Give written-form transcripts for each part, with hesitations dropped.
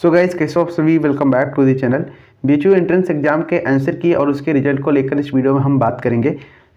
So guys, कैसे हो आप सभी। Welcome back to the channel. BHU entrance exam के आंसर की और उसके रिजल्ट को लेकर इस वीडियो में हम बात करेंगे।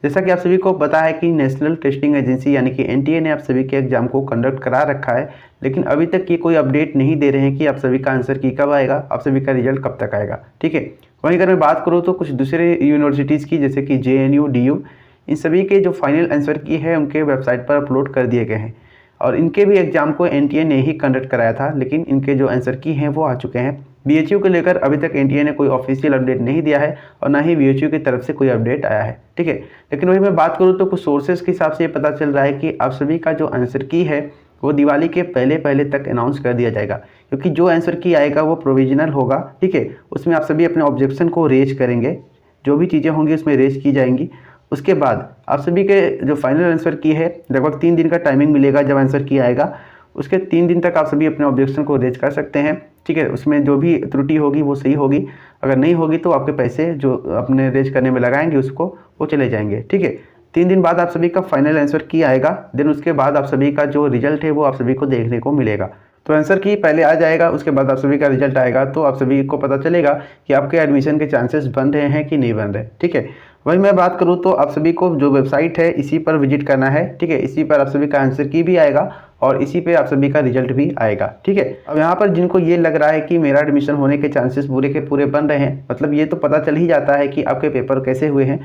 जैसा कि आप सभी को पता है कि नेशनल टेस्टिंग एजेंसी यानी कि एनटीए ने आप सभी के एग्जाम को कंडक्ट करा रखा है, लेकिन अभी तक ये कोई अपडेट नहीं दे रहे हैं कि आप सभी का आंसर की कब आएगा, आप सभी का रिजल्ट कब तक आएगा। ठीक है, वहीं अगर मैं बात करूँ तो कुछ दूसरे यूनिवर्सिटीज़ की जैसे कि JNU, DU, इन सभी के जो फाइनल आंसर की है उनके वेबसाइट पर अपलोड कर दिए गए हैं और इनके भी एग्जाम को एनटीए ने ही कंडक्ट कराया था, लेकिन इनके जो आंसर की हैं वो आ चुके हैं। बीएचयू को लेकर अभी तक एनटीए ने कोई ऑफिशियल अपडेट नहीं दिया है और ना ही बीएचयू की तरफ से कोई अपडेट आया है। ठीक है, लेकिन वही मैं बात करूँ तो कुछ सोर्सेज के हिसाब से ये पता चल रहा है कि आप सभी का जो आंसर की है वो दिवाली के पहले तक अनाउंस कर दिया जाएगा, क्योंकि जो आंसर की आएगा वो प्रोविजनल होगा। ठीक है, उसमें आप सभी अपने ऑब्जेक्शन को रेज करेंगे, जो भी चीज़ें होंगी उसमें रेज की जाएंगी। उसके बाद आप सभी के जो फाइनल आंसर की है लगभग 3 दिन का टाइमिंग मिलेगा। जब आंसर की आएगा उसके 3 दिन तक आप सभी अपने ऑब्जेक्शन को रेज कर सकते हैं। ठीक है, उसमें जो भी त्रुटि होगी वो सही होगी, अगर नहीं होगी तो आपके पैसे जो अपने रेज करने में लगाएंगे उसको वो चले जाएंगे। ठीक है, 3 दिन बाद आप सभी का फाइनल आंसर की आएगा, देन उसके बाद आप सभी का जो रिजल्ट है वो आप सभी को देखने को मिलेगा। तो आंसर की पहले आ जाएगा, उसके बाद आप सभी का रिजल्ट आएगा, तो आप सभी को पता चलेगा कि आपके एडमिशन के चांसेस बन रहे हैं कि नहीं बन रहे। ठीक है, वही मैं बात करूँ तो आप सभी को जो वेबसाइट है इसी पर विजिट करना है। ठीक है, इसी पर आप सभी का आंसर की भी आएगा और इसी पे आप सभी का रिजल्ट भी आएगा। ठीक है, अब यहाँ पर जिनको ये लग रहा है कि मेरा एडमिशन होने के चांसेस पूरे के पूरे बन रहे हैं, मतलब ये तो पता चल ही जाता है कि आपके पेपर कैसे हुए हैं,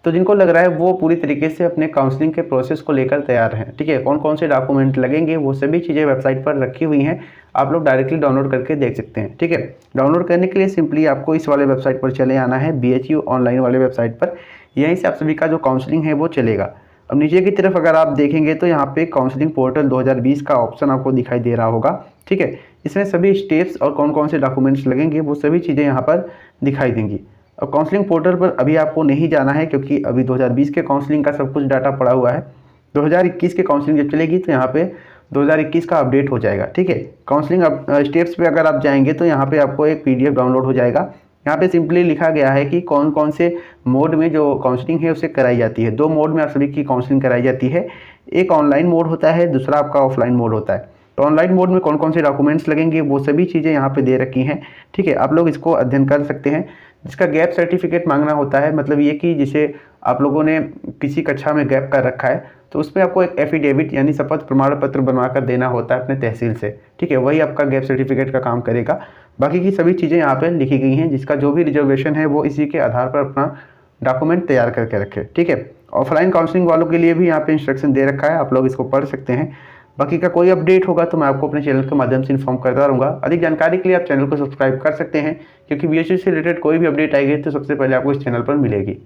तो जिनको लग रहा है वो पूरी तरीके से अपने काउंसलिंग के प्रोसेस को लेकर तैयार हैं। ठीक है, कौन कौन से डॉक्यूमेंट लगेंगे वो सभी चीज़ें वेबसाइट पर रखी हुई हैं, आप लोग डायरेक्टली डाउनलोड करके देख सकते हैं। ठीक है, डाउनलोड करने के लिए सिंपली आपको इस वाले वेबसाइट पर चले आना है, BHU ऑनलाइन वाले वेबसाइट पर। यहीं से आप सभी का जो काउंसलिंग है वो चलेगा। अब नीचे की तरफ अगर आप देखेंगे तो यहाँ पे काउंसलिंग पोर्टल 2020 का ऑप्शन आपको दिखाई दे रहा होगा। ठीक है, इसमें सभी स्टेप्स और कौन कौन से डॉक्यूमेंट्स लगेंगे वो सभी चीज़ें यहाँ पर दिखाई देंगी। अब काउंसलिंग पोर्टल पर अभी आपको नहीं जाना है, क्योंकि अभी 2020 के काउंसलिंग का सब कुछ डाटा पड़ा हुआ है। 2021 के काउंसलिंग जब चलेगी तो यहाँ पे 2021 का अपडेट हो जाएगा। ठीक है, काउंसलिंग अब स्टेप्स पे अगर आप जाएंगे तो यहाँ पे आपको एक PDF डाउनलोड हो जाएगा। यहाँ पे सिंपली लिखा गया है कि कौन कौन से मोड में जो काउंसलिंग है उसे कराई जाती है। 2 मोड में आप सभी की काउंसलिंग कराई जाती है, एक ऑनलाइन मोड होता है, दूसरा आपका ऑफलाइन मोड होता है। तो ऑनलाइन मोड में कौन कौन से डॉक्यूमेंट्स लगेंगे वो सभी चीज़ें यहाँ पे दे रखी हैं। ठीक है, आप लोग इसको अध्ययन कर सकते हैं। जिसका गैप सर्टिफिकेट मांगना होता है, मतलब ये कि जिसे आप लोगों ने किसी कक्षा में गैप कर रखा है तो उसमें आपको एक एफिडेविट यानी शपथ प्रमाण पत्र बनवा कर देना होता है अपने तहसील से। ठीक है, वही आपका गैप सर्टिफिकेट का काम करेगा। बाकी की सभी चीज़ें यहाँ पे लिखी गई हैं, जिसका जो भी रिजर्वेशन है वो इसी के आधार पर अपना डॉक्यूमेंट तैयार करके रखे। ठीक है, ऑफलाइन काउंसलिंग वालों के लिए भी यहाँ पे इंस्ट्रक्शन दे रखा है, आप लोग इसको पढ़ सकते हैं। बाकी का कोई अपडेट होगा तो मैं आपको अपने चैनल के माध्यम से इन्फॉर्म करता रहूँगा। अधिक जानकारी के लिए आप चैनल को सब्सक्राइब कर सकते हैं, क्योंकि BHU से रिलेटेड कोई भी अपडेट आएगी तो सबसे पहले आपको इस चैनल पर मिलेगी।